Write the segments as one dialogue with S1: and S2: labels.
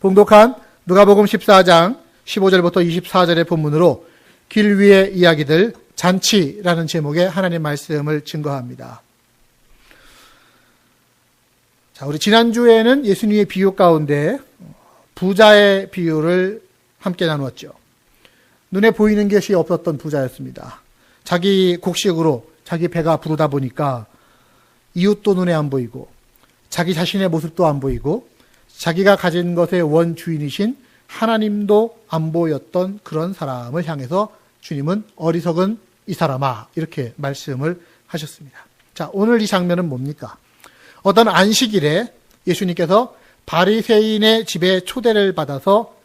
S1: 봉독한 누가복음 14장 15절부터 24절의 본문으로 길 위의 이야기들 잔치라는 제목의 하나님 말씀을 증거합니다. 자, 우리 지난주에는 예수님의 비유 가운데 부자의 비유를 함께 나누었죠. 눈에 보이는 것이 없었던 부자였습니다. 자기 곡식으로 자기 배가 부르다 보니까 이웃도 눈에 안 보이고 자기 자신의 모습도 안 보이고 자기가 가진 것의 원주인이신 하나님도 안 보였던 그런 사람을 향해서 주님은 어리석은 이 사람아 이렇게 말씀을 하셨습니다. 자, 오늘 이 장면은 뭡니까? 어떤 안식일에 예수님께서 바리새인의 집에 초대를 받아서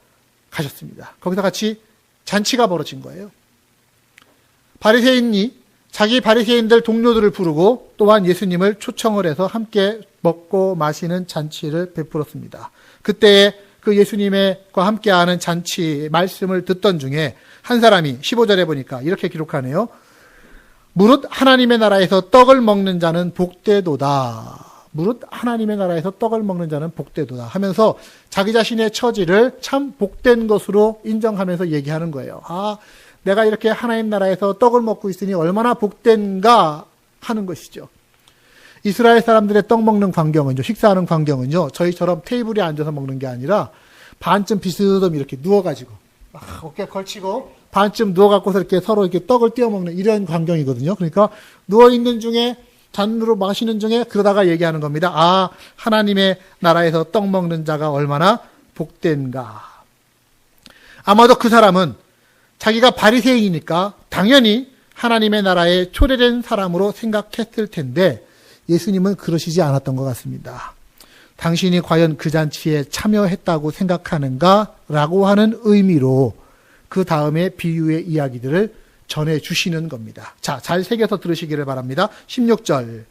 S1: 가셨습니다. 거기서 같이 잔치가 벌어진 거예요. 바리새인이 자기 바리새인들 동료들을 부르고 또한 예수님을 초청을 해서 함께 먹고 마시는 잔치를 베풀었습니다. 그때에 그 예수님과 함께하는 잔치 말씀을 듣던 중에 한 사람이 15절에 보니까 이렇게 기록하네요. 무릇 하나님의 나라에서 떡을 먹는 자는 복되도다. 무릇 하나님의 나라에서 떡을 먹는 자는 복되도다 하면서 자기 자신의 처지를 참 복된 것으로 인정하면서 얘기하는 거예요. 아, 내가 이렇게 하나님 나라에서 떡을 먹고 있으니 얼마나 복된가 하는 것이죠. 이스라엘 사람들의 떡 먹는 광경은요, 식사하는 광경은요, 저희처럼 테이블에 앉아서 먹는 게 아니라 반쯤 비스듬히 이렇게 누워가지고 막 어깨 걸치고 반쯤 누워갖고서 이렇게 서로 이렇게 떡을 띄워 먹는 이런 광경이거든요. 그러니까 누워있는 중에 잔으로 마시는 중에 그러다가 얘기하는 겁니다. 아, 하나님의 나라에서 떡 먹는 자가 얼마나 복된가. 아마도 그 사람은 자기가 바리새인이니까 당연히 하나님의 나라에 초대된 사람으로 생각했을 텐데 예수님은 그러시지 않았던 것 같습니다. 당신이 과연 그 잔치에 참여했다고 생각하는가? 라고 하는 의미로 그 다음에 비유의 이야기들을 전해주시는 겁니다. 자, 잘 새겨서 들으시기를 바랍니다. 16절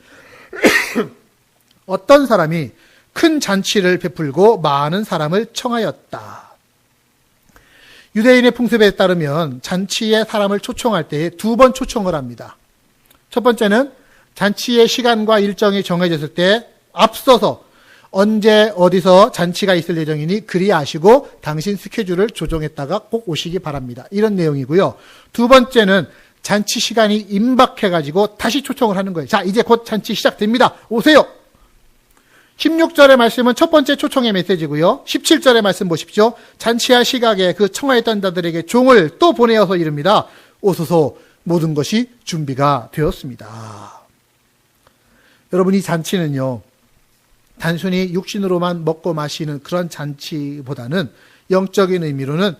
S1: 어떤 사람이 큰 잔치를 베풀고 많은 사람을 청하였다. 유대인의 풍습에 따르면 잔치에 사람을 초청할 때에 두 번 초청을 합니다. 첫 번째는 잔치의 시간과 일정이 정해졌을 때 앞서서 언제 어디서 잔치가 있을 예정이니 그리 아시고 당신 스케줄을 조정했다가 꼭 오시기 바랍니다. 이런 내용이고요. 두 번째는 잔치 시간이 임박해가지고 다시 초청을 하는 거예요. 자, 이제 곧 잔치 시작됩니다. 오세요. 16절의 말씀은 첫 번째 초청의 메시지고요. 17절의 말씀 보십시오. 잔치할 시각에 그 청하였던 자들에게 종을 또 보내어서 이릅니다. 오소서 모든 것이 준비가 되었습니다. 여러분, 이 잔치는요, 단순히 육신으로만 먹고 마시는 그런 잔치보다는 영적인 의미로는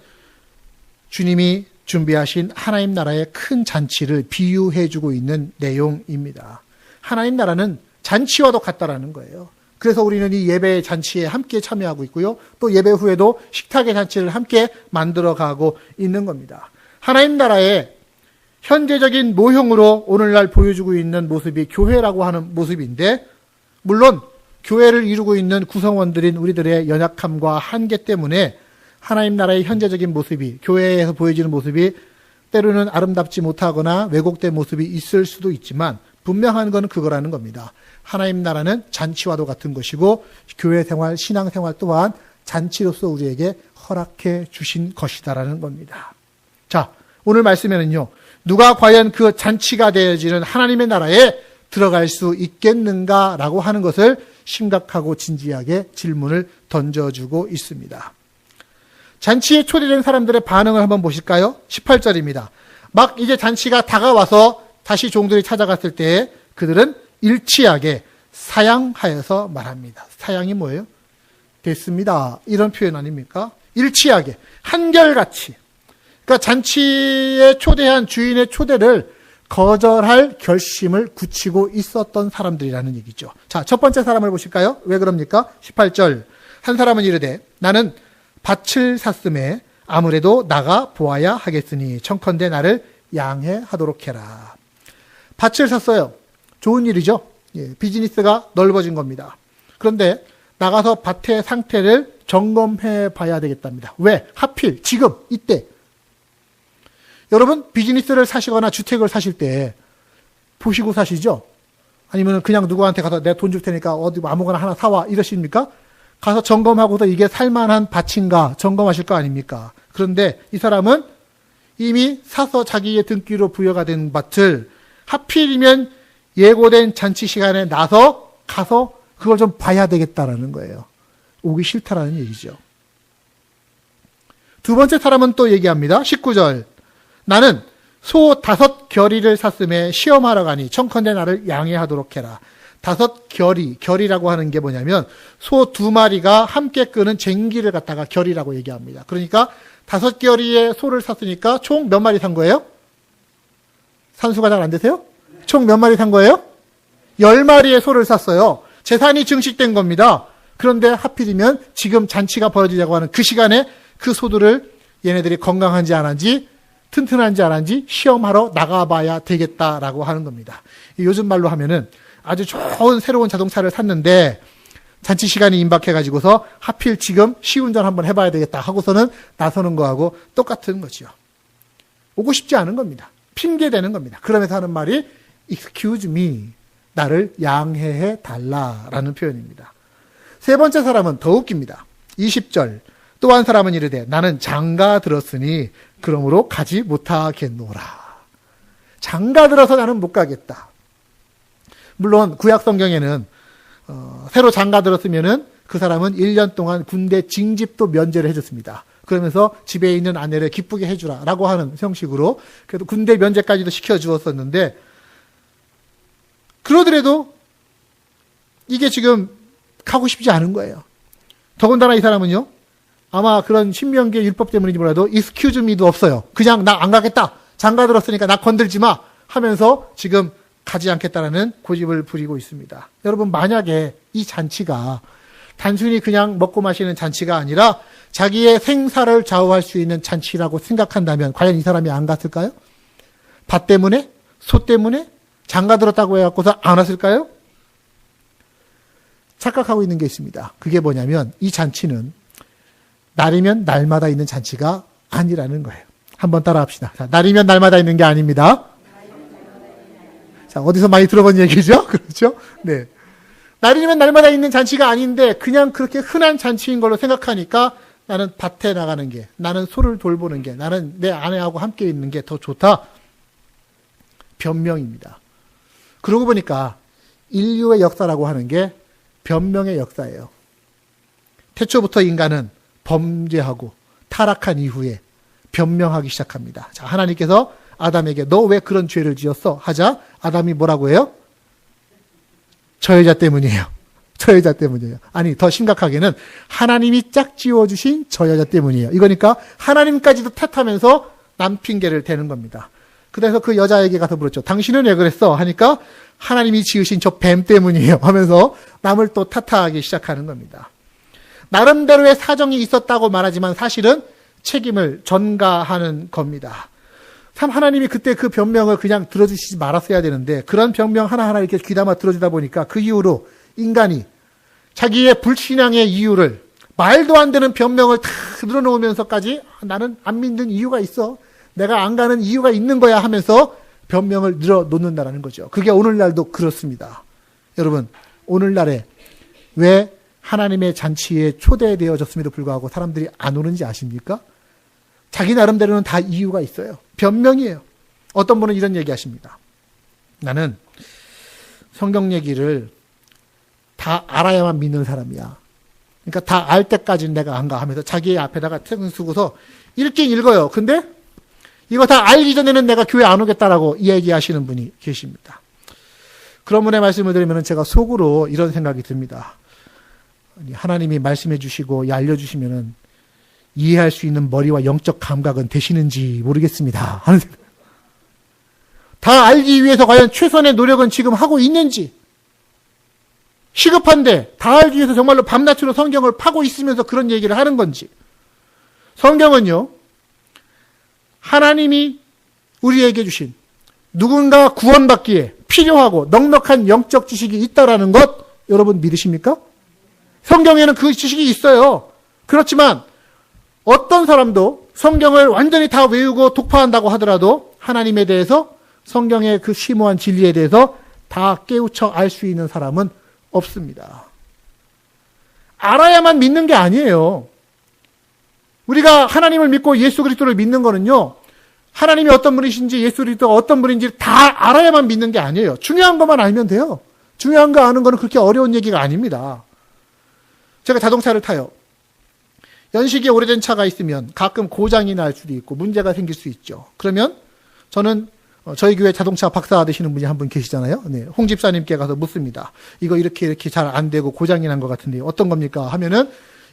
S1: 주님이 준비하신 하나님 나라의 큰 잔치를 비유해주고 있는 내용입니다. 하나님 나라는 잔치와도 같다라는 거예요. 그래서 우리는 이 예배 잔치에 함께 참여하고 있고요. 또 예배 후에도 식탁의 잔치를 함께 만들어가고 있는 겁니다. 하나님 나라의 현재적인 모형으로 오늘날 보여주고 있는 모습이 교회라고 하는 모습인데, 물론 교회를 이루고 있는 구성원들인 우리들의 연약함과 한계 때문에 하나님 나라의 현재적인 모습이, 교회에서 보여지는 모습이 때로는 아름답지 못하거나 왜곡된 모습이 있을 수도 있지만 분명한 건 그거라는 겁니다. 하나님 나라는 잔치와도 같은 것이고 교회 생활, 신앙 생활 또한 잔치로서 우리에게 허락해 주신 것이다라는 겁니다. 자, 오늘 말씀에는요, 누가 과연 그 잔치가 되어지는 하나님의 나라에 들어갈 수 있겠는가라고 하는 것을 심각하고 진지하게 질문을 던져주고 있습니다. 잔치에 초대된 사람들의 반응을 한번 보실까요? 18절입니다. 막 이제 잔치가 다가와서 다시 종들이 찾아갔을 때 그들은 일치하게 사양하여서 말합니다. 사양이 뭐예요? 됐습니다. 이런 표현 아닙니까? 일치하게, 한결같이. 그러니까 잔치에 초대한 주인의 초대를 거절할 결심을 굳히고 있었던 사람들이라는 얘기죠. 자, 첫 번째 사람을 보실까요? 왜 그럽니까? 18절. 한 사람은 이르되 나는 밭을 샀음에 아무래도 나가 보아야 하겠으니 청컨대 나를 양해하도록 해라. 밭을 샀어요. 좋은 일이죠. 예, 비즈니스가 넓어진 겁니다. 그런데 나가서 밭의 상태를 점검해 봐야 되겠답니다. 왜? 하필 지금 이때. 여러분, 비즈니스를 사시거나 주택을 사실 때 보시고 사시죠? 아니면 그냥 누구한테 가서 내 돈 줄 테니까 어디 아무거나 하나 사와 이러십니까? 가서 점검하고서 이게 살만한 밭인가 점검하실 거 아닙니까? 그런데 이 사람은 이미 사서 자기의 등기로 부여가 된 밭을 하필이면 예고된 잔치 시간에 나서 가서 그걸 좀 봐야 되겠다라는 거예요. 오기 싫다라는 얘기죠. 두 번째 사람은 또 얘기합니다. 19절. 나는 소 5겨리를 샀음에 시험하러 가니 청컨대 나를 양해하도록 해라. 5겨리, 겨리라고 하는 게 뭐냐면 소 2마리가 함께 끄는 쟁기를 갖다가 겨리라고 얘기합니다. 그러니까 5겨리의 소를 샀으니까 총 몇 마리 산 거예요? 산수가 잘 안 되세요? 총 몇 마리 산 거예요? 10마리의 소를 샀어요. 재산이 증식된 겁니다. 그런데 하필이면 지금 잔치가 벌어지자고 하는 그 시간에 그 소들을 얘네들이 건강한지 안 한지 튼튼한지 안 한지 시험하러 나가봐야 되겠다라고 하는 겁니다. 요즘 말로 하면은 아주 좋은 새로운 자동차를 샀는데 잔치 시간이 임박해가지고서 하필 지금 시운전 한번 해봐야 되겠다 하고서는 나서는 거하고 똑같은 거죠. 오고 싶지 않은 겁니다. 핑계대는 겁니다. 그러면서 하는 말이 excuse me, 나를 양해해 달라라는 표현입니다. 세 번째 사람은 더 웃깁니다. 20절. 또 한 사람은 이르되 나는 장가 들었으니 그러므로 가지 못하겠노라. 장가 들어서 나는 못 가겠다. 물론 구약 성경에는 새로 장가 들었으면은 그 사람은 1년 동안 군대 징집도 면제를 해줬습니다. 그러면서 집에 있는 아내를 기쁘게 해주라라고 하는 형식으로 그래도 군대 면제까지도 시켜주었었는데 그러더라도 이게 지금 가고 싶지 않은 거예요. 더군다나 이 사람은요. 아마 그런 신명기의 율법 때문인지 몰라도 excuse me도 없어요. 그냥 나 안 가겠다. 장가 들었으니까 나 건들지 마 하면서 지금 가지 않겠다라는 고집을 부리고 있습니다. 여러분 만약에 이 잔치가 단순히 그냥 먹고 마시는 잔치가 아니라 자기의 생사를 좌우할 수 있는 잔치라고 생각한다면 과연 이 사람이 안 갔을까요? 밭 때문에? 소 때문에? 장가 들었다고 해갖고서 안 왔을까요? 착각하고 있는 게 있습니다. 그게 뭐냐면 이 잔치는 날이면 날마다 있는 잔치가 아니라는 거예요. 한번 따라 합시다. 자, 날이면 날마다 있는 게 아닙니다. 자, 어디서 많이 들어본 얘기죠? 그렇죠? 네. 날이면 날마다 있는 잔치가 아닌데 그냥 그렇게 흔한 잔치인 걸로 생각하니까 나는 밭에 나가는 게, 나는 소를 돌보는 게, 나는 내 아내하고 함께 있는 게 더 좋다. 변명입니다. 그러고 보니까 인류의 역사라고 하는 게 변명의 역사예요. 태초부터 인간은 범죄하고 타락한 이후에 변명하기 시작합니다. 자, 하나님께서 아담에게 너 왜 그런 죄를 지었어? 하자 아담이 뭐라고 해요? 저 여자 때문이에요. 저 여자 때문이에요. 아니 더 심각하게는 하나님이 짝지어 주신 저 여자 때문이에요. 이거니까 하나님까지도 탓하면서 남 핑계를 대는 겁니다. 그래서 그 여자에게 가서 물었죠. 당신은 왜 그랬어? 하니까 하나님이 지으신 저 뱀 때문이에요 하면서 남을 또 탓하기 시작하는 겁니다. 나름대로의 사정이 있었다고 말하지만 사실은 책임을 전가하는 겁니다. 참 하나님이 그때 그 변명을 그냥 들어주시지 말았어야 되는데 그런 변명 하나하나 이렇게 귀담아 들어주다 보니까 그 이후로 인간이 자기의 불신앙의 이유를 말도 안 되는 변명을 다 늘어놓으면서까지 나는 안 믿는 이유가 있어. 내가 안 가는 이유가 있는 거야 하면서 변명을 늘어놓는다는 거죠. 그게 오늘날도 그렇습니다. 여러분 오늘날에 왜 하나님의 잔치에 초대되어졌음에도 불구하고 사람들이 안 오는지 아십니까? 자기 나름대로는 다 이유가 있어요. 변명이에요. 어떤 분은 이런 얘기 하십니다. 나는 성경 얘기를 다 알아야만 믿는 사람이야. 그러니까 다 알 때까지는 내가 안 가 하면서 자기 앞에다가 책을 쓰고서 읽긴 읽어요. 근데 이거 다 알기 전에는 내가 교회 안 오겠다라고 얘기하시는 분이 계십니다. 그런 분의 말씀을 들으면 제가 속으로 이런 생각이 듭니다. 하나님이 말씀해 주시고 알려주시면 이해할 수 있는 머리와 영적 감각은 되시는지 모르겠습니다. 하는 생각. 다 알기 위해서 과연 최선의 노력은 지금 하고 있는지, 시급한데 다 알기 위해서 정말로 밤낮으로 성경을 파고 있으면서 그런 얘기를 하는 건지. 성경은요, 하나님이 우리에게 주신 누군가 구원받기에 필요하고 넉넉한 영적 지식이 있다라는 것 여러분 믿으십니까? 성경에는 그 지식이 있어요. 그렇지만 어떤 사람도 성경을 완전히 다 외우고 독파한다고 하더라도 하나님에 대해서 성경의 그 심오한 진리에 대해서 다 깨우쳐 알 수 있는 사람은 없습니다. 알아야만 믿는 게 아니에요. 우리가 하나님을 믿고 예수 그리스도를 믿는 거는요, 하나님이 어떤 분이신지 예수 그리스도가 어떤 분인지 다 알아야만 믿는 게 아니에요. 중요한 것만 알면 돼요. 중요한 거 아는 거는 그렇게 어려운 얘기가 아닙니다. 제가 자동차를 타요. 연식이 오래된 차가 있으면 가끔 고장이 날 수도 있고 문제가 생길 수 있죠. 그러면 저는 저희 교회 자동차 박사 되시는 분이 한 분 계시잖아요. 네, 홍 집사님께 가서 묻습니다. 이거 이렇게 잘 안 되고 고장이 난 것 같은데 어떤 겁니까? 하면은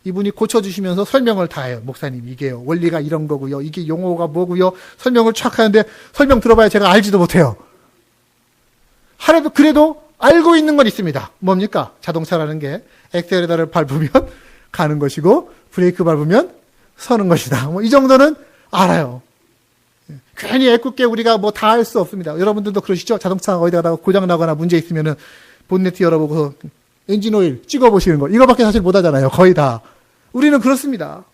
S1: 이분이 고쳐주시면서 설명을 다 해요. 목사님, 이게요, 원리가 이런 거고요, 이게 용어가 뭐고요, 설명을 촥 하는데 설명 들어봐야 제가 알지도 못해요. 하래도 그래도 알고 있는 건 있습니다. 뭡니까? 자동차라는 게 엑셀레터를 밟으면 가는 것이고 브레이크 밟으면 서는 것이다. 뭐 이 정도는 알아요. 괜히 애꿎게 우리가 뭐 다 할 수 없습니다. 여러분들도 그러시죠? 자동차가 어디다가 고장 나거나 문제 있으면은 본네트 열어보고 엔진 오일 찍어보시는 거, 이거밖에 사실 못 하잖아요. 거의 다. 우리는 그렇습니다.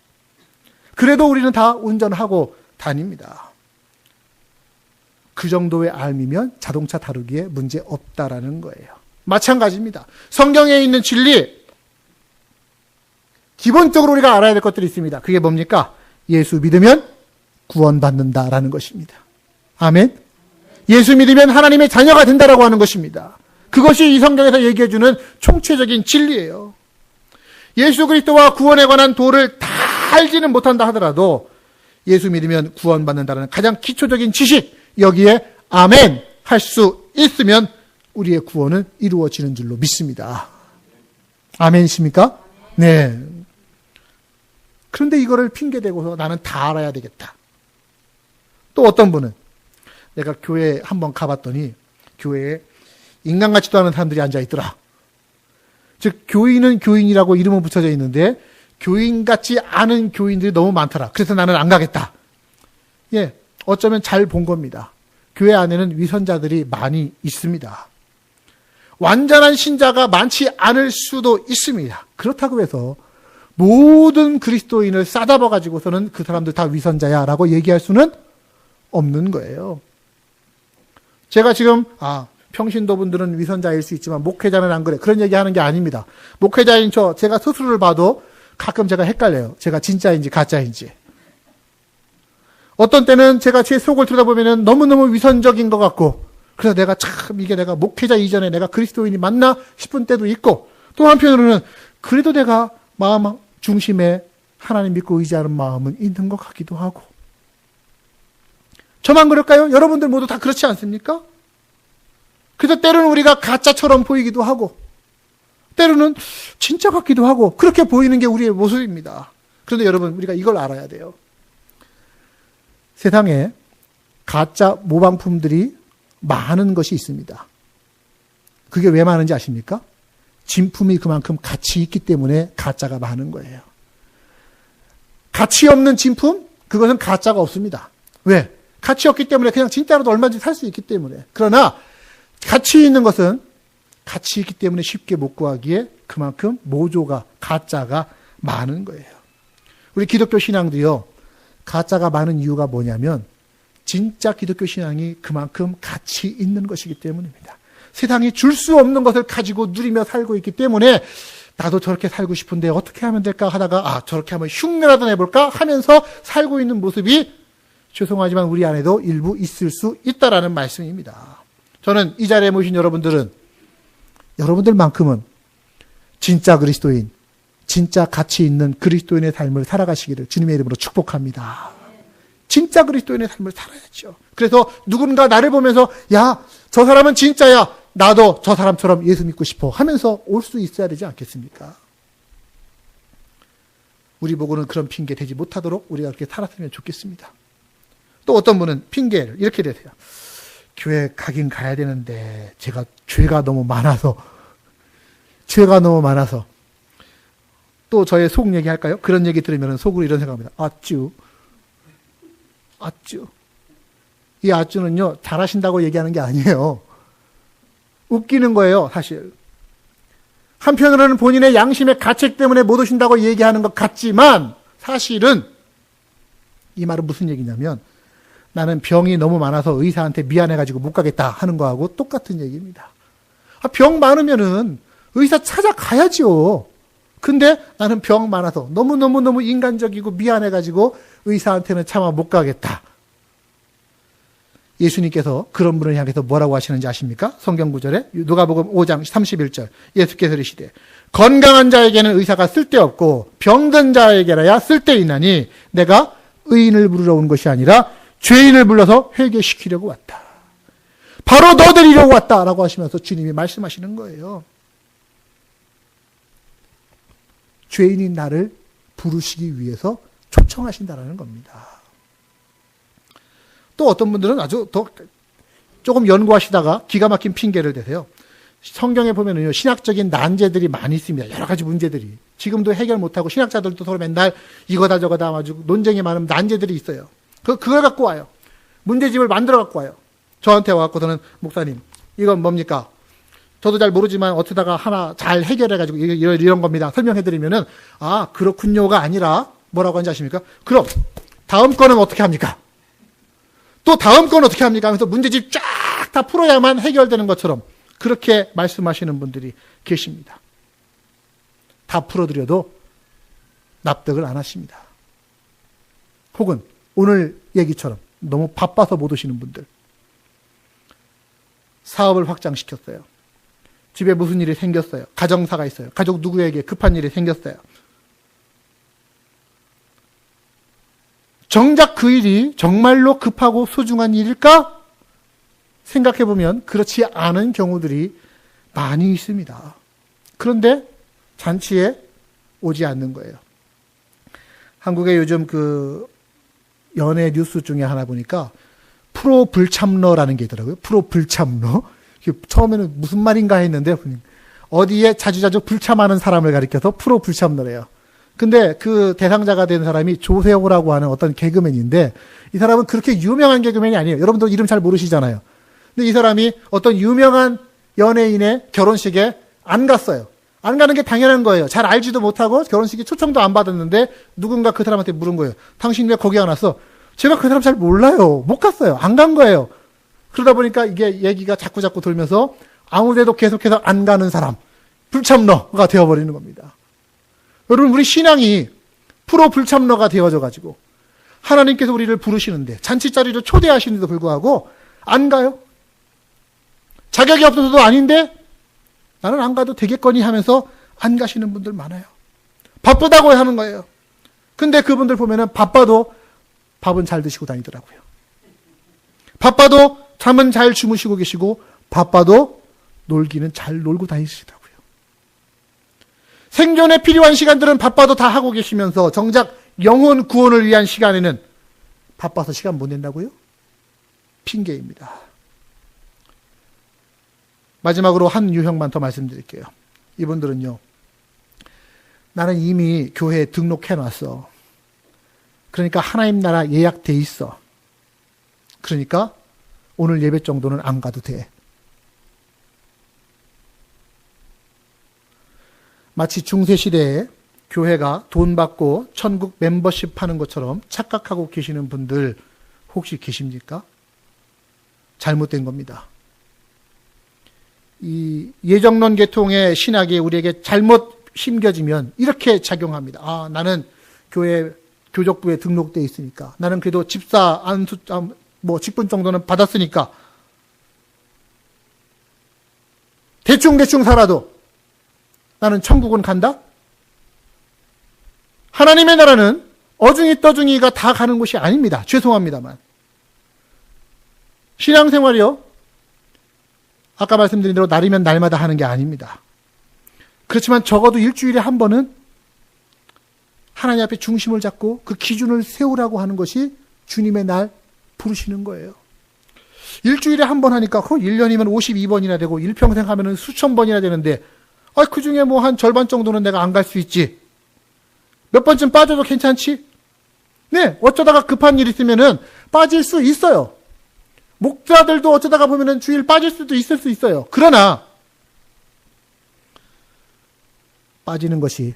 S1: 그래도 우리는 다 운전하고 다닙니다. 그 정도의 알미면 자동차 다루기에 문제 없다라는 거예요. 마찬가지입니다. 성경에 있는 진리, 기본적으로 우리가 알아야 될 것들이 있습니다. 그게 뭡니까? 예수 믿으면 구원받는다라는 것입니다. 아멘. 예수 믿으면 하나님의 자녀가 된다라고 하는 것입니다. 그것이 이 성경에서 얘기해주는 총체적인 진리예요. 예수 그리스도와 구원에 관한 도를 다 알지는 못한다 하더라도 예수 믿으면 구원받는다는 가장 기초적인 지식, 여기에 아멘 할 수 있으면 우리의 구원은 이루어지는 줄로 믿습니다. 아멘이십니까? 네. 그런데 이거를 핑계대고서 나는 다 알아야 되겠다. 또 어떤 분은, 내가 교회에 한번 가봤더니 교회에 인간 같지도 않은 사람들이 앉아있더라. 즉 교인은 교인이라고 이름은 붙여져 있는데 교인 같지 않은 교인들이 너무 많더라. 그래서 나는 안 가겠다. 예, 어쩌면 잘 본 겁니다. 교회 안에는 위선자들이 많이 있습니다. 완전한 신자가 많지 않을 수도 있습니다. 그렇다고 해서 모든 그리스도인을 싸잡아 가지고서는 그 사람들 다 위선자야라고 얘기할 수는 없는 거예요. 제가 지금 평신도 분들은 위선자일 수 있지만 목회자는 안 그래, 그런 얘기하는 게 아닙니다. 목회자인 제가 스스로를 봐도 가끔 제가 헷갈려요. 제가 진짜인지 가짜인지. 어떤 때는 제가 제 속을 들여다보면 너무너무 위선적인 것 같고, 그래서 내가 참 이게 내가 목회자 이전에 내가 그리스도인이 맞나 싶은 때도 있고, 또 한편으로는 그래도 내가 마음 중심에 하나님 믿고 의지하는 마음은 있는 것 같기도 하고. 저만 그럴까요? 여러분들 모두 다 그렇지 않습니까? 그래서 때로는 우리가 가짜처럼 보이기도 하고 때로는 진짜 같기도 하고 그렇게 보이는 게 우리의 모습입니다. 그런데 여러분, 우리가 이걸 알아야 돼요. 세상에 가짜 모방품들이 많은 것이 있습니다. 그게 왜 많은지 아십니까? 진품이 그만큼 가치 있기 때문에 가짜가 많은 거예요. 가치 없는 진품? 그것은 가짜가 없습니다. 왜? 가치 없기 때문에 그냥 진짜로도 얼마든지 살 수 있기 때문에. 그러나 가치 있는 것은 가치 있기 때문에 쉽게 못 구하기에 그만큼 모조가, 가짜가 많은 거예요. 우리 기독교 신앙도요, 가짜가 많은 이유가 뭐냐면 진짜 기독교 신앙이 그만큼 가치 있는 것이기 때문입니다. 세상이 줄 수 없는 것을 가지고 누리며 살고 있기 때문에 나도 저렇게 살고 싶은데 어떻게 하면 될까 하다가 저렇게 한번 흉내라도 내볼까 하면서 살고 있는 모습이 죄송하지만 우리 안에도 일부 있을 수 있다라는 말씀입니다. 저는 이 자리에 모신 여러분들만큼은 진짜 그리스도인, 진짜 가치 있는 그리스도인의 삶을 살아가시기를 주님의 이름으로 축복합니다. 진짜 그리스도인의 삶을 살아야죠. 그래서 누군가 나를 보면서 야, 저 사람은 진짜야, 나도 저 사람처럼 예수 믿고 싶어 하면서 올 수 있어야 되지 않겠습니까? 우리 보고는 그런 핑계 대지 못하도록 우리가 그렇게 살았으면 좋겠습니다. 또 어떤 분은 핑계를 이렇게 대세요. 교회 가긴 가야 되는데 제가 죄가 너무 많아서 또 저의 속 얘기할까요? 그런 얘기 들으면 속으로 이런 생각합니다. 아쭈. 이 아쭈는요, 잘하신다고 얘기하는 게 아니에요. 웃기는 거예요, 사실. 한편으로는 본인의 양심의 가책 때문에 못 오신다고 얘기하는 것 같지만 사실은 이 말은 무슨 얘기냐면 나는 병이 너무 많아서 의사한테 미안해가지고 못 가겠다 하는 거하고 똑같은 얘기입니다. 병 많으면은 의사 찾아가야죠. 근데 나는 병 많아서 너무너무 인간적이고 미안해가지고 의사한테는 차마 못 가겠다. 예수님께서 그런 분을 향해서 뭐라고 하시는지 아십니까? 성경 구절에 누가복음 5장 31절 예수께서 이르시되 건강한 자에게는 의사가 쓸데없고 병든 자에게라야 쓸데있나니 내가 의인을 부르러 온 것이 아니라 죄인을 불러서 회개시키려고 왔다. 바로 너 데리려고 왔다라고 하시면서 주님이 말씀하시는 거예요. 죄인인 나를 부르시기 위해서 초청하신다라는 겁니다. 또 어떤 분들은 아주 더 조금 연구하시다가 기가 막힌 핑계를 대세요. 성경에 보면은요, 신학적인 난제들이 많이 있습니다. 여러 가지 문제들이. 지금도 해결 못하고 신학자들도 서로 맨날 이거다 저거다 아주 논쟁이 많은 난제들이 있어요. 그걸 갖고 와요. 문제집을 만들어 갖고 와요. 저한테 와갖고서는 목사님, 이건 뭡니까? 저도 잘 모르지만 어쩌다가 하나 잘 해결해가지고 이런 겁니다. 설명해드리면은, 아, 그렇군요가 아니라 뭐라고 하는지 아십니까? 그럼 다음 거는 어떻게 합니까? 또 다음 건 어떻게 합니까? 하면서 문제집 쫙 다 풀어야만 해결되는 것처럼 그렇게 말씀하시는 분들이 계십니다. 다 풀어드려도 납득을 안 하십니다. 혹은 오늘 얘기처럼 너무 바빠서 못 오시는 분들. 사업을 확장시켰어요. 집에 무슨 일이 생겼어요. 가정사가 있어요. 가족 누구에게 급한 일이 생겼어요. 정작 그 일이 정말로 급하고 소중한 일일까? 생각해보면 그렇지 않은 경우들이 많이 있습니다. 그런데 잔치에 오지 않는 거예요. 한국의 요즘 그 연예 뉴스 중에 하나 보니까 프로 불참러라는 게 있더라고요. 프로 불참러. 처음에는 무슨 말인가 했는데 어디에 자주자주 불참하는 사람을 가리켜서 프로 불참러래요. 근데 그 대상자가 된 사람이 조세호라고 하는 어떤 개그맨인데 이 사람은 그렇게 유명한 개그맨이 아니에요. 여러분도 이름 잘 모르시잖아요. 근데 이 사람이 어떤 유명한 연예인의 결혼식에 안 갔어요. 안 가는 게 당연한 거예요. 잘 알지도 못하고 결혼식에 초청도 안 받았는데 누군가 그 사람한테 물은 거예요. 당신 왜 거기 안 왔어? 제가 그 사람 잘 몰라요. 못 갔어요. 안 간 거예요. 그러다 보니까 이게 얘기가 자꾸 돌면서 아무데도 계속해서 안 가는 사람, 불참러가 되어버리는 겁니다. 여러분, 우리 신앙이 프로 불참러가 되어져가지고 하나님께서 우리를 부르시는데 잔치자리를 초대하시는데도 불구하고 안 가요. 자격이 없어서도 아닌데 나는 안 가도 되겠거니 하면서 안 가시는 분들 많아요. 바쁘다고 하는 거예요. 근데 그분들 보면은 바빠도 밥은 잘 드시고 다니더라고요. 바빠도 잠은 잘 주무시고 계시고 바빠도 놀기는 잘 놀고 다니시더라고요. 생존에 필요한 시간들은 바빠도 다 하고 계시면서 정작 영혼 구원을 위한 시간에는 바빠서 시간 못 낸다고요? 핑계입니다. 마지막으로 한 유형만 더 말씀드릴게요. 이분들은요, 나는 이미 교회에 등록해놨어. 그러니까 하나님 나라 예약돼 있어. 그러니까 오늘 예배 정도는 안 가도 돼. 마치 중세시대에 교회가 돈 받고 천국 멤버십 하는 것처럼 착각하고 계시는 분들 혹시 계십니까? 잘못된 겁니다. 이 예정론 계통의 신학이 우리에게 잘못 심겨지면 이렇게 작용합니다. 아, 나는 교회 교족부에 등록돼 있으니까, 나는 그래도 집사 안수 직분 정도는 받았으니까 대충 살아도 나는 천국은 간다? 하나님의 나라는 어중이 떠중이가 다 가는 곳이 아닙니다. 죄송합니다만. 신앙생활이요, 아까 말씀드린 대로 날이면 날마다 하는 게 아닙니다. 그렇지만 적어도 일주일에 한 번은 하나님 앞에 중심을 잡고 그 기준을 세우라고 하는 것이 주님의 날 부르시는 거예요. 일주일에 한 번 하니까 1년이면 52번이나 되고 일평생 하면은 수천 번이나 되는데, 그 중에 뭐 한 절반 정도는 내가 안 갈 수 있지. 몇 번쯤 빠져도 괜찮지? 네, 어쩌다가 급한 일 있으면은 빠질 수 있어요. 목사들도 어쩌다가 보면은 주일 빠질 수도 있을 수 있어요. 그러나 빠지는 것이,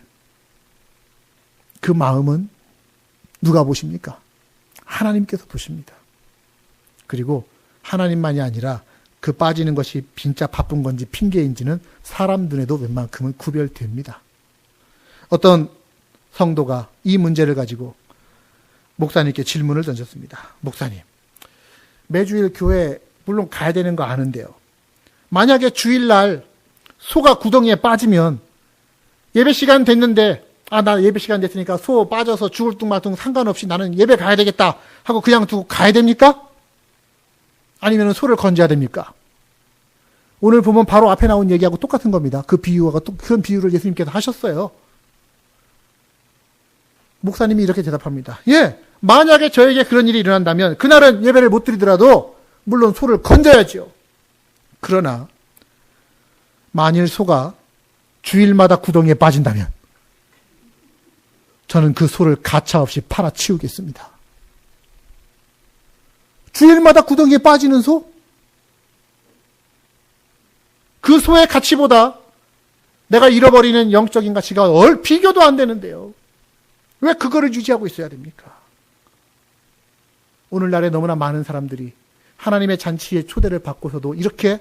S1: 그 마음은 누가 보십니까? 하나님께서 보십니다. 그리고 하나님만이 아니라 그 빠지는 것이 진짜 바쁜 건지 핑계인지는 사람 눈에도 웬만큼은 구별됩니다. 어떤 성도가 이 문제를 가지고 목사님께 질문을 던졌습니다. 목사님, 매주일 교회 물론 가야 되는 거 아는데요. 만약에 주일날 소가 구덩이에 빠지면 예배 시간 됐는데 나 예배 시간 됐으니까 소 빠져서 죽을 뚱말뚱 상관없이 나는 예배 가야 되겠다 하고 그냥 두고 가야 됩니까? 아니면 소를 건져야 됩니까? 오늘 보면 바로 앞에 나온 얘기하고 똑같은 겁니다. 그 비유와 그런 비유를 예수님께서 하셨어요. 목사님이 이렇게 대답합니다. 예, 만약에 저에게 그런 일이 일어난다면 그날은 예배를 못 드리더라도 물론 소를 건져야지요. 그러나 만일 소가 주일마다 구덩이에 빠진다면 저는 그 소를 가차없이 팔아치우겠습니다. 주일마다 구덩이에 빠지는 소? 그 소의 가치보다 내가 잃어버리는 영적인 가치가 비교도 안 되는데요. 왜 그거를 유지하고 있어야 됩니까? 오늘날에 너무나 많은 사람들이 하나님의 잔치의 초대를 받고서도 이렇게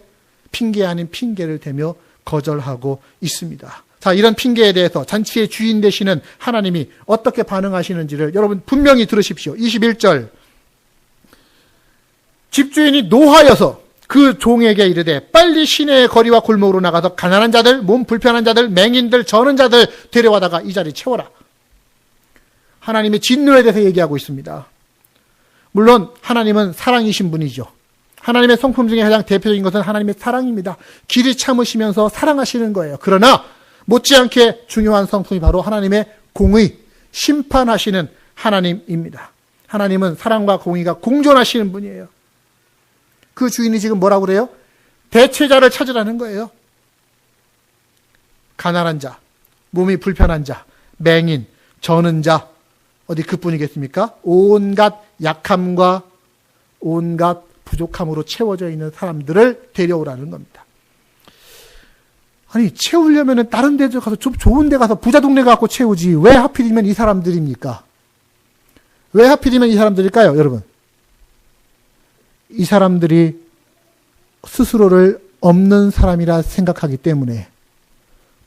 S1: 핑계 아닌 핑계를 대며 거절하고 있습니다. 자, 이런 핑계에 대해서 잔치의 주인 되시는 하나님이 어떻게 반응하시는지를 여러분 분명히 들으십시오. 21절. 집주인이 노하여서 그 종에게 이르되 빨리 시내의 거리와 골목으로 나가서 가난한 자들, 몸 불편한 자들, 맹인들, 저는 자들 데려와다가 이 자리 채워라. 하나님의 진노에 대해서 얘기하고 있습니다. 물론 하나님은 사랑이신 분이죠. 하나님의 성품 중에 가장 대표적인 것은 하나님의 사랑입니다. 길이 참으시면서 사랑하시는 거예요. 그러나 못지않게 중요한 성품이 바로 하나님의 공의, 심판하시는 하나님입니다. 하나님은 사랑과 공의가 공존하시는 분이에요. 그 주인이 지금 뭐라고 그래요? 대체자를 찾으라는 거예요. 가난한 자, 몸이 불편한 자, 맹인, 저는 자, 어디 그뿐이겠습니까? 온갖 약함과 온갖 부족함으로 채워져 있는 사람들을 데려오라는 겁니다. 아니, 채우려면 다른 데 가서 좀 좋은 데 가서 부자 동네 가서 채우지. 왜 하필이면 이 사람들입니까? 왜 하필이면 이 사람들일까요, 여러분? 이 사람들이 스스로를 없는 사람이라 생각하기 때문에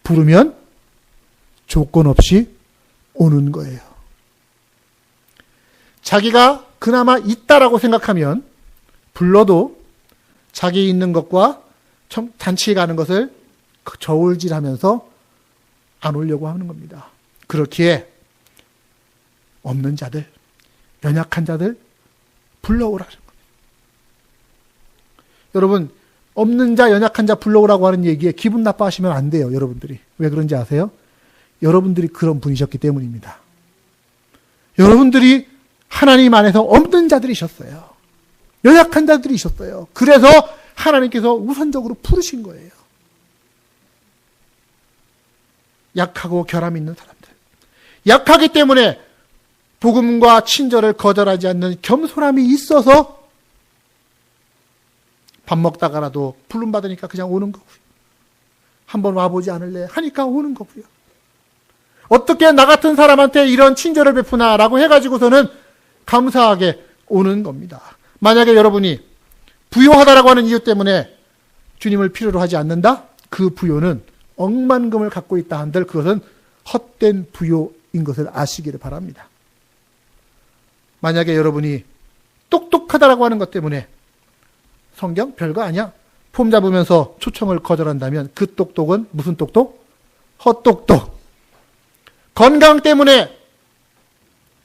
S1: 부르면 조건 없이 오는 거예요. 자기가 그나마 있다라고 생각하면 불러도 자기 있는 것과 잔치에 가는 것을 저울질하면서 안 오려고 하는 겁니다. 그렇기에 없는 자들, 연약한 자들 불러오라는 겁니다. 여러분, 없는 자, 연약한 자 불러오라고 하는 얘기에 기분 나빠하시면 안 돼요, 여러분들이. 왜 그런지 아세요? 여러분들이 그런 분이셨기 때문입니다. 여러분들이 하나님 안에서 없는 자들이셨어요. 연약한 자들이셨어요. 그래서 하나님께서 우선적으로 부르신 거예요. 약하고 결함 있는 사람들. 약하기 때문에 복음과 친절을 거절하지 않는 겸손함이 있어서 밥 먹다가라도 부름 받으니까 그냥 오는 거고요. 한번 와보지 않을래 하니까 오는 거고요. 어떻게 나 같은 사람한테 이런 친절을 베푸나라고 해가지고서는 감사하게 오는 겁니다. 만약에 여러분이 부요하다라고 하는 이유 때문에 주님을 필요로 하지 않는다? 그 부요는 억만금을 갖고 있다 한들 그것은 헛된 부요인 것을 아시기를 바랍니다. 만약에 여러분이 똑똑하다라고 하는 것 때문에 성경 별거 아니야. 폼 잡으면서 초청을 거절한다면 그 똑똑은 무슨 똑똑? 헛똑똑. 건강 때문에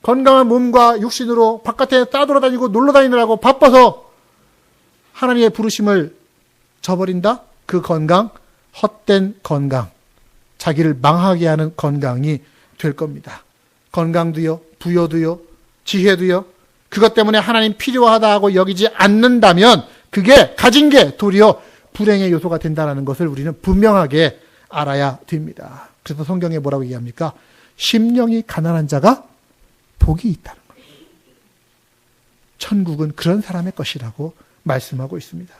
S1: 건강한 몸과 육신으로 바깥에 따돌아다니고 놀러다니느라고 바빠서 하나님의 부르심을 저버린다? 그 건강, 헛된 건강, 자기를 망하게 하는 건강이 될 겁니다. 건강도요, 부여도요, 지혜도요, 그것 때문에 하나님 필요하다 하고 여기지 않는다면 그게 가진 게 도리어 불행의 요소가 된다는 것을 우리는 분명하게 알아야 됩니다. 그래서 성경에 뭐라고 얘기합니까? 심령이 가난한 자가 복이 있다는 겁니다. 천국은 그런 사람의 것이라고 말씀하고 있습니다.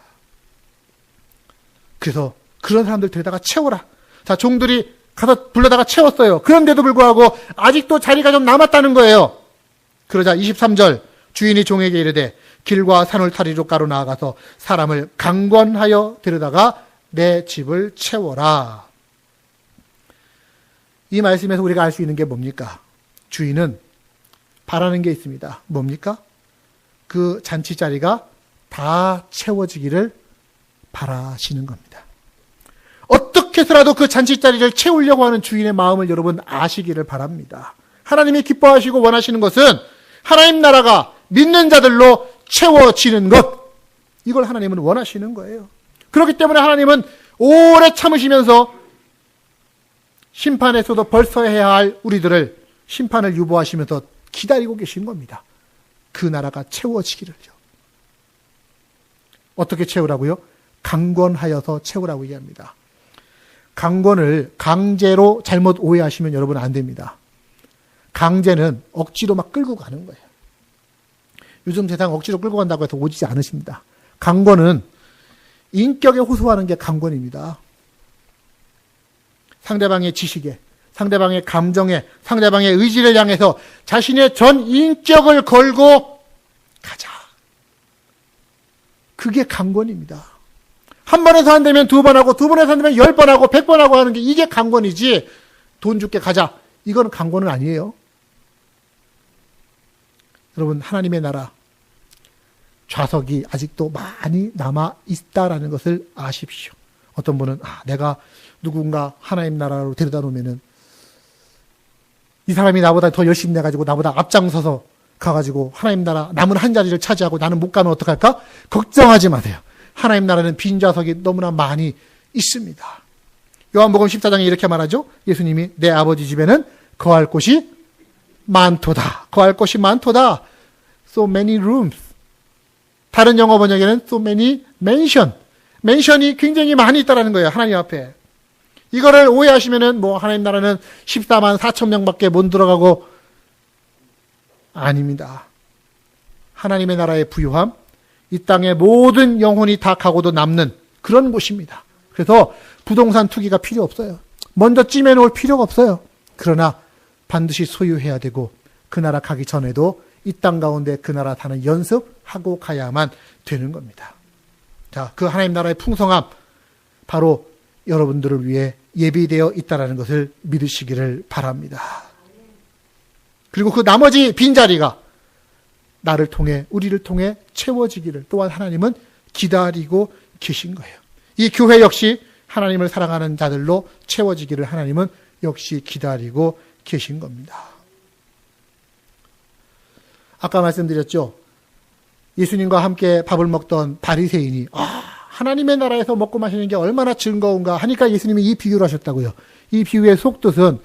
S1: 그래서 그런 사람들 데려다가 채워라. 자, 종들이 가서 불러다가 채웠어요. 그런데도 불구하고 아직도 자리가 좀 남았다는 거예요. 그러자 23절 주인이 종에게 이르되 길과 산을 타리로 가로 나아가서 사람을 강권하여 데려다가 내 집을 채워라. 이 말씀에서 우리가 알 수 있는 게 뭡니까? 주인은 바라는 게 있습니다. 뭡니까? 그 잔치 자리가 다 채워지기를 바라시는 겁니다. 어떻게 해서라도 그 잔치 자리를 채우려고 하는 주인의 마음을 여러분 아시기를 바랍니다. 하나님이 기뻐하시고 원하시는 것은 하나님 나라가 믿는 자들로 채워지는 것. 이걸 하나님은 원하시는 거예요. 그렇기 때문에 하나님은 오래 참으시면서 심판에서도 벌써 해야 할 우리들을 심판을 유보하시면서 기다리고 계신 겁니다. 그 나라가 채워지기를요. 어떻게 채우라고요? 강권하여서 채우라고 얘기합니다. 강권을 강제로 잘못 오해하시면 여러분 안 됩니다. 강제는 억지로 막 끌고 가는 거예요. 요즘 세상 억지로 끌고 간다고 해서 오지지 않으십니다. 강권은 인격에 호소하는 게 강권입니다. 상대방의 지식에, 상대방의 감정에, 상대방의 의지를 향해서 자신의 전 인격을 걸고 가자. 그게 강권입니다. 한 번에서 안 되면 두 번 하고, 두 번에서 안 되면 10번 하고, 100번 하고 하는 게 이게 강권이지, 돈 줄게 가자. 이건 강권은 아니에요. 여러분, 하나님의 나라, 좌석이 아직도 많이 남아있다라는 것을 아십시오. 어떤 분은, 내가 누군가 하나님 나라로 데려다 놓으면은, 이 사람이 나보다 더 열심히 해가지고, 나보다 앞장서서 가가지고, 하나님 나라 남은 한 자리를 차지하고 나는 못 가면 어떡할까? 걱정하지 마세요. 하나님 나라는 빈 좌석이 너무나 많이 있습니다. 요한복음 14장에 이렇게 말하죠. 예수님이 내 아버지 집에는 거할 곳이 많도다. 거할 곳이 많도다. So many rooms. 다른 영어 번역에는 so many mansion. 맨션이 굉장히 많이 있다라는 거예요. 하나님 앞에. 이거를 오해하시면은 하나님 나라는 14만 4천 명밖에 못 들어가고 아닙니다. 하나님의 나라의 부유함, 이 땅의 모든 영혼이 다 가고도 남는 그런 곳입니다. 그래서 부동산 투기가 필요 없어요. 먼저 찜해놓을 필요가 없어요. 그러나 반드시 소유해야 되고 그 나라 가기 전에도 이 땅 가운데 그 나라 사는 연습하고 가야만 되는 겁니다. 자, 그 하나님 나라의 풍성함 바로 여러분들을 위해 예비되어 있다는 것을 믿으시기를 바랍니다. 그리고 그 나머지 빈자리가 나를 통해 우리를 통해 채워지기를 또한 하나님은 기다리고 계신 거예요. 이 교회 역시 하나님을 사랑하는 자들로 채워지기를 하나님은 역시 기다리고 계신 겁니다. 아까 말씀드렸죠. 예수님과 함께 밥을 먹던 바리새인이 하나님의 나라에서 먹고 마시는 게 얼마나 즐거운가 하니까 예수님이 이 비유를 하셨다고요. 이 비유의 속뜻은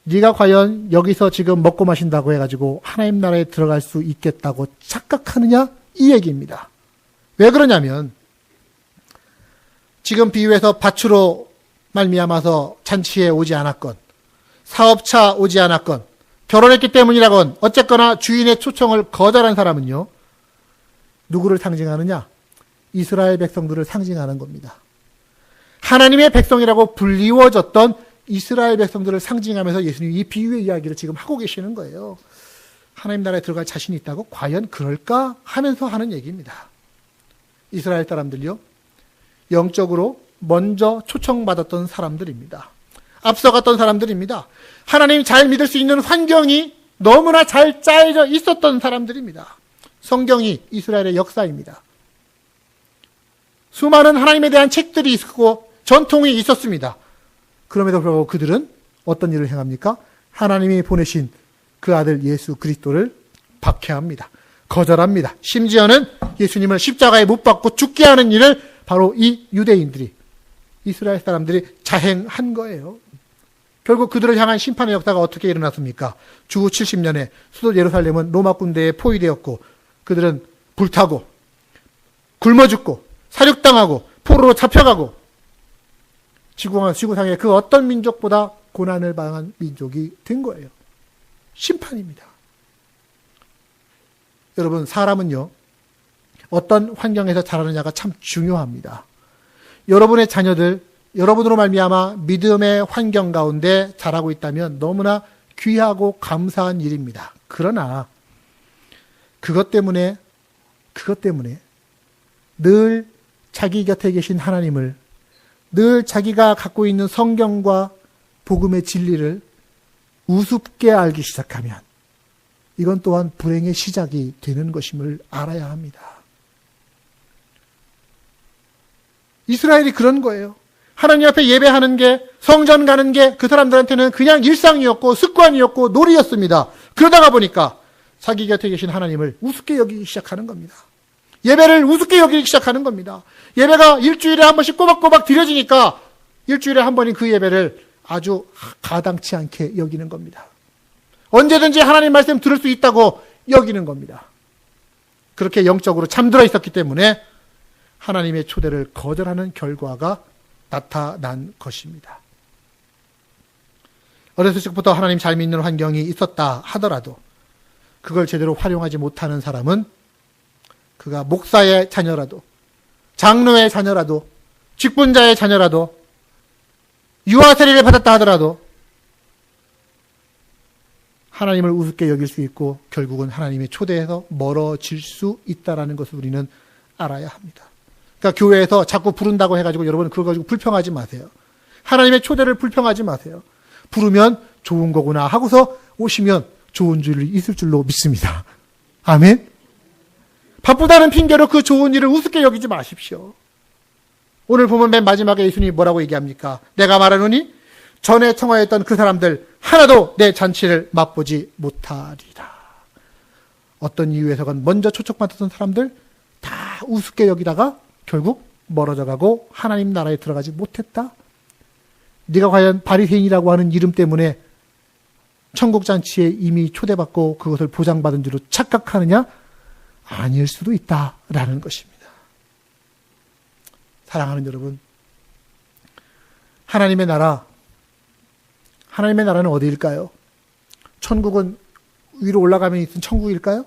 S1: 네가 과연 여기서 지금 먹고 마신다고 해가지고 하나님 나라에 들어갈 수 있겠다고 착각하느냐? 이 얘기입니다. 왜 그러냐면 지금 비유에서 밭으로 말미암아서 잔치에 오지 않았건 사업차 오지 않았건 결혼했기 때문이라건 어쨌거나 주인의 초청을 거절한 사람은요. 누구를 상징하느냐? 이스라엘 백성들을 상징하는 겁니다. 하나님의 백성이라고 불리워졌던 이스라엘 백성들을 상징하면서 예수님이 이 비유의 이야기를 지금 하고 계시는 거예요. 하나님 나라에 들어갈 자신이 있다고? 과연 그럴까? 하면서 하는 얘기입니다. 이스라엘 사람들요. 영적으로 먼저 초청받았던 사람들입니다. 앞서갔던 사람들입니다. 하나님 잘 믿을 수 있는 환경이 너무나 잘 짜여져 있었던 사람들입니다. 성경이 이스라엘의 역사입니다. 수많은 하나님에 대한 책들이 있었고 전통이 있었습니다. 그럼에도 불구하고 그들은 어떤 일을 행합니까? 하나님이 보내신 그 아들 예수 그리스도를 박해합니다. 거절합니다. 심지어는 예수님을 십자가에 못 박고 죽게 하는 일을 바로 이 유대인들이, 이스라엘 사람들이 자행한 거예요. 결국 그들을 향한 심판의 역사가 어떻게 일어났습니까? 주후 70년에 수도 예루살렘은 로마 군대에 포위되었고 그들은 불타고 굶어 죽고 사륙당하고 포로로 잡혀가고 지구상의 그 어떤 민족보다 고난을 당한 민족이 된 거예요. 심판입니다. 여러분, 사람은요, 어떤 환경에서 자라느냐가 참 중요합니다. 여러분의 자녀들, 여러분으로 말미암아 믿음의 환경 가운데 자라고 있다면 너무나 귀하고 감사한 일입니다. 그러나 그것 때문에 늘 자기 곁에 계신 하나님을, 늘 자기가 갖고 있는 성경과 복음의 진리를 우습게 알기 시작하면 이건 또한 불행의 시작이 되는 것임을 알아야 합니다. 이스라엘이 그런 거예요. 하나님 앞에 예배하는 게, 성전 가는 게 그 사람들한테는 그냥 일상이었고 습관이었고 놀이였습니다. 그러다가 보니까 자기 곁에 계신 하나님을 우습게 여기기 시작하는 겁니다. 예배를 우습게 여기기 시작하는 겁니다. 예배가 일주일에 한 번씩 꼬박꼬박 드려지니까 일주일에 한 번인 그 예배를 아주 가당치 않게 여기는 겁니다. 언제든지 하나님 말씀 들을 수 있다고 여기는 겁니다. 그렇게 영적으로 잠들어 있었기 때문에 하나님의 초대를 거절하는 결과가 나타난 것입니다. 어렸을 적부터 하나님 잘 믿는 환경이 있었다 하더라도 그걸 제대로 활용하지 못하는 사람은 그가 목사의 자녀라도, 장로의 자녀라도, 직분자의 자녀라도, 유아 세례를 받았다 하더라도 하나님을 우습게 여길 수 있고 결국은 하나님의 초대에서 멀어질 수 있다는 것을 우리는 알아야 합니다. 그러니까 교회에서 자꾸 부른다고 해가지고 여러분 그거 가지고 불평하지 마세요. 하나님의 초대를 불평하지 마세요. 부르면 좋은 거구나 하고서 오시면 좋은 일이 있을 줄로 믿습니다. 아멘. 바쁘다는 핑계로 그 좋은 일을 우습게 여기지 마십시오. 오늘 보면 맨 마지막에 예수님이 뭐라고 얘기합니까? 내가 말하노니 전에 청하였던 그 사람들 하나도 내 잔치를 맛보지 못하리라. 어떤 이유에서건 먼저 초청받았던 사람들 다 우습게 여기다가 결국 멀어져가고 하나님 나라에 들어가지 못했다. 네가 과연 바리새인이라고 하는 이름 때문에 천국 잔치에 이미 초대받고 그것을 보장받은 줄로 착각하느냐? 아닐 수도 있다라는 것입니다. 사랑하는 여러분, 하나님의 나라는 어디일까요? 천국은 위로 올라가면 있는 천국일까요?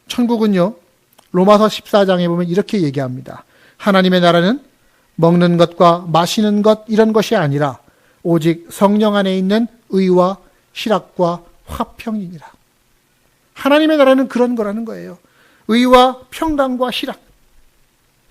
S1: 천국은요, 로마서 14장에 보면 이렇게 얘기합니다. 하나님의 나라는 먹는 것과 마시는 것 이런 것이 아니라 오직 성령 안에 있는 의와 희락과 화평이니라. 하나님의 나라는 그런 거라는 거예요. 의와 평강과 희락.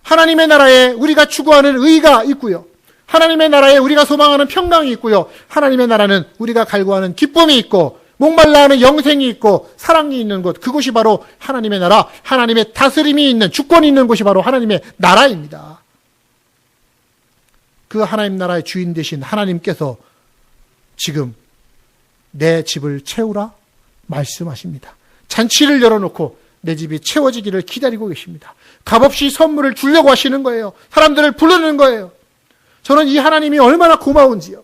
S1: 하나님의 나라에 우리가 추구하는 의가 있고요. 하나님의 나라에 우리가 소망하는 평강이 있고요. 하나님의 나라는 우리가 갈구하는 기쁨이 있고 목말라 하는 영생이 있고 사랑이 있는 곳, 그곳이 바로 하나님의 나라, 하나님의 다스림이 있는, 주권이 있는 곳이 바로 하나님의 나라입니다. 그 하나님 나라의 주인 되신 하나님께서 지금 내 집을 채우라 말씀하십니다. 잔치를 열어놓고 내 집이 채워지기를 기다리고 계십니다. 값없이 선물을 주려고 하시는 거예요. 사람들을 부르는 거예요. 저는 이 하나님이 얼마나 고마운지요.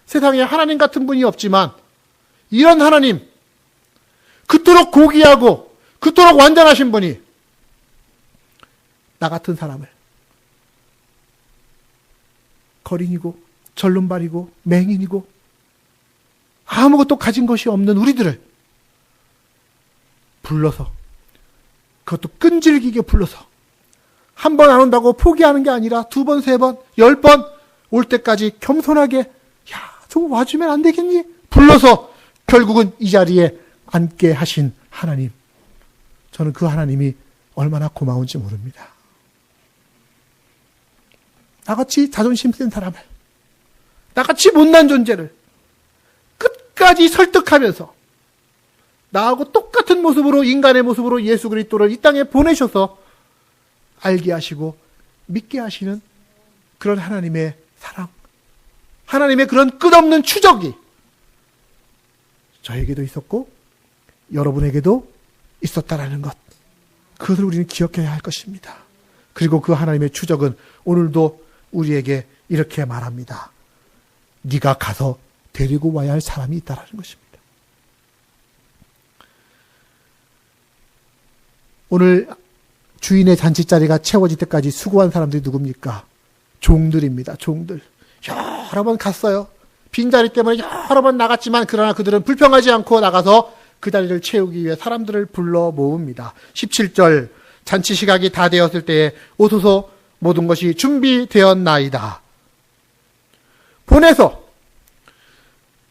S1: 세상에 하나님 같은 분이 없지만 이런 하나님, 그토록 고귀하고 그토록 완전하신 분이 나 같은 사람을 거린이고 절름발이고 맹인이고 아무것도 가진 것이 없는 우리들을 불러서, 그것도 끈질기게 불러서 한 번 안 온다고 포기하는 게 아니라 2번, 3번, 10번 올 때까지 겸손하게 야, 좀 와주면 안 되겠니? 불러서 결국은 이 자리에 앉게 하신 하나님. 저는 그 하나님이 얼마나 고마운지 모릅니다. 나같이 자존심 센 사람을, 나같이 못난 존재를 끝까지 설득하면서 나하고 똑같은 모습으로, 인간의 모습으로 예수 그리스도를 이 땅에 보내셔서 알게 하시고 믿게 하시는 그런 하나님의 사랑, 하나님의 그런 끝없는 추적이 저에게도 있었고 여러분에게도 있었다라는 것, 그것을 우리는 기억해야 할 것입니다. 그리고 그 하나님의 추적은 오늘도 우리에게 이렇게 말합니다. 네가 가서 데리고 와야 할 사람이 있다라는 것입니다. 오늘 주인의 잔치자리가 채워질 때까지 수고한 사람들이 누굽니까? 종들입니다. 종들. 여러 번 갔어요. 빈자리 때문에 여러 번 나갔지만 그러나 그들은 불평하지 않고 나가서 그 자리를 채우기 위해 사람들을 불러 모읍니다. 17절, 잔치 시각이 다 되었을 때에 오소서 모든 것이 준비되었나이다. 보내서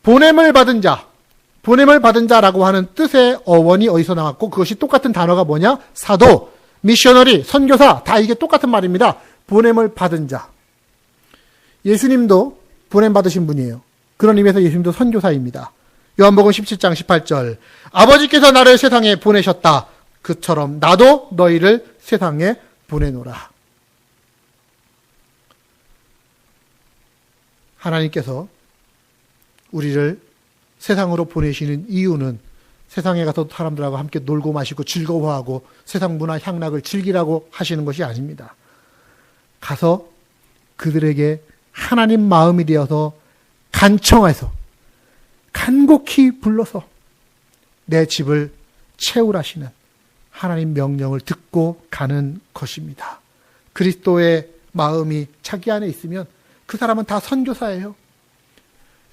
S1: 보냄을 받은 자라고 하는 뜻의 어원이 어디서 나왔고 그것이 똑같은 단어가 뭐냐? 사도, 미셔너리, 선교사, 다 이게 똑같은 말입니다. 보냄을 받은 자. 예수님도 보냄 받으신 분이에요. 그런 의미에서 예수님도 선교사입니다. 요한복음 17장 18절 아버지께서 나를 세상에 보내셨다. 그처럼 나도 너희를 세상에 보내노라. 하나님께서 우리를 세상으로 보내시는 이유는 세상에 가서 사람들하고 함께 놀고 마시고 즐거워하고 세상 문화 향락을 즐기라고 하시는 것이 아닙니다. 가서 그들에게 하나님 마음이 되어서 간청해서 간곡히 불러서 내 집을 채우라시는 하나님 명령을 듣고 가는 것입니다. 그리스도의 마음이 자기 안에 있으면 그 사람은 다 선교사예요.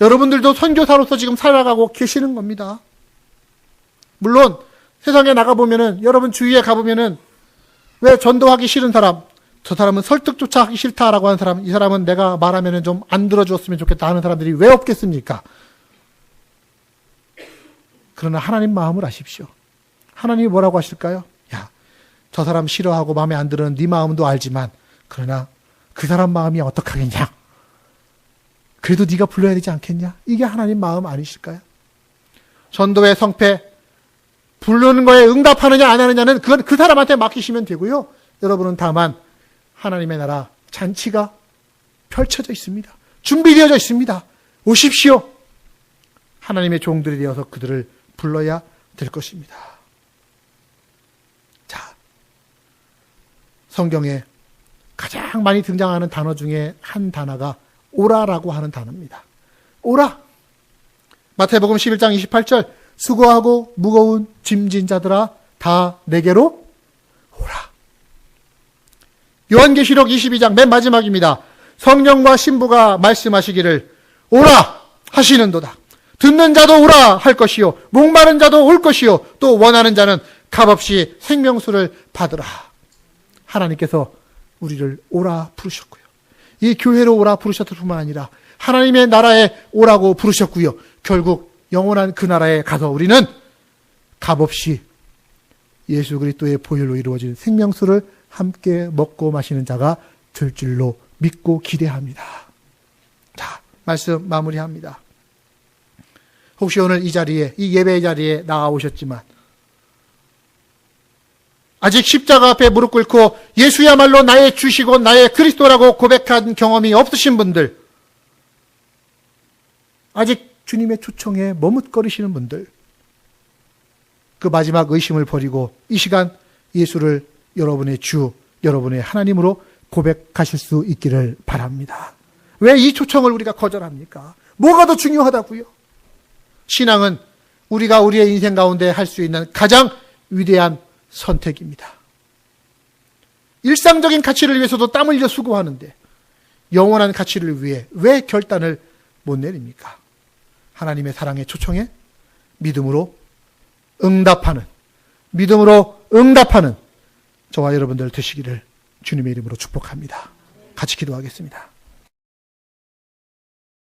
S1: 여러분들도 선교사로서 지금 살아가고 계시는 겁니다. 물론 세상에 나가보면은 여러분 주위에 가보면은 왜 전도하기 싫은 사람, 저 사람은 설득조차 하기 싫다라고 하는 사람, 이 사람은 내가 말하면은 좀 안 들어주었으면 좋겠다 하는 사람들이 왜 없겠습니까? 그러나 하나님 마음을 아십시오. 하나님이 뭐라고 하실까요? 야, 저 사람 싫어하고 마음에 안 드는 네 마음도 알지만 그러나 그 사람 마음이 어떡하겠냐? 그래도 네가 불러야 되지 않겠냐? 이게 하나님 마음 아니실까요? 전도의 성패, 부르는 거에 응답하느냐 안 하느냐는 그건 그 사람한테 맡기시면 되고요. 여러분은 다만 하나님의 나라 잔치가 펼쳐져 있습니다. 준비되어져 있습니다. 오십시오. 하나님의 종들이 되어서 그들을 불러야 될 것입니다. 자, 성경에 가장 많이 등장하는 단어 중에 한 단어가 오라라고 하는 단어입니다. 오라. 마태복음 11장 28절 수고하고 무거운 짐진 자들아 다 내게로 오라. 요한계시록 22장 맨 마지막입니다. 성령과 신부가 말씀하시기를 오라 하시는도다. 듣는 자도 오라 할 것이요 목마른 자도 올 것이요 또 원하는 자는 값없이 생명수를 받으라. 하나님께서 우리를 오라 부르셨고요. 이 교회로 오라 부르셨을 뿐만 아니라 하나님의 나라에 오라고 부르셨고요. 결국 영원한 그 나라에 가서 우리는 값없이 예수 그리스도의 보혈로 이루어진 생명수를 함께 먹고 마시는 자가 될 줄로 믿고 기대합니다. 자, 말씀 마무리합니다. 혹시 오늘 이 자리에, 이 예배의 자리에 나와오셨지만 아직 십자가 앞에 무릎 꿇고 예수야말로 나의 주시고 나의 그리스도라고 고백한 경험이 없으신 분들, 아직 주님의 초청에 머뭇거리시는 분들, 그 마지막 의심을 버리고 이 시간 예수를 여러분의 주, 여러분의 하나님으로 고백하실 수 있기를 바랍니다. 왜 이 초청을 우리가 거절합니까? 뭐가 더 중요하다고요? 신앙은 우리가 우리의 인생 가운데 할 수 있는 가장 위대한 선택입니다. 일상적인 가치를 위해서도 땀 흘려 수고하는데 영원한 가치를 위해 왜 결단을 못 내립니까? 하나님의 사랑의 초청에 믿음으로 응답하는 저와 여러분들 되시기를 주님의 이름으로 축복합니다. 같이 기도하겠습니다.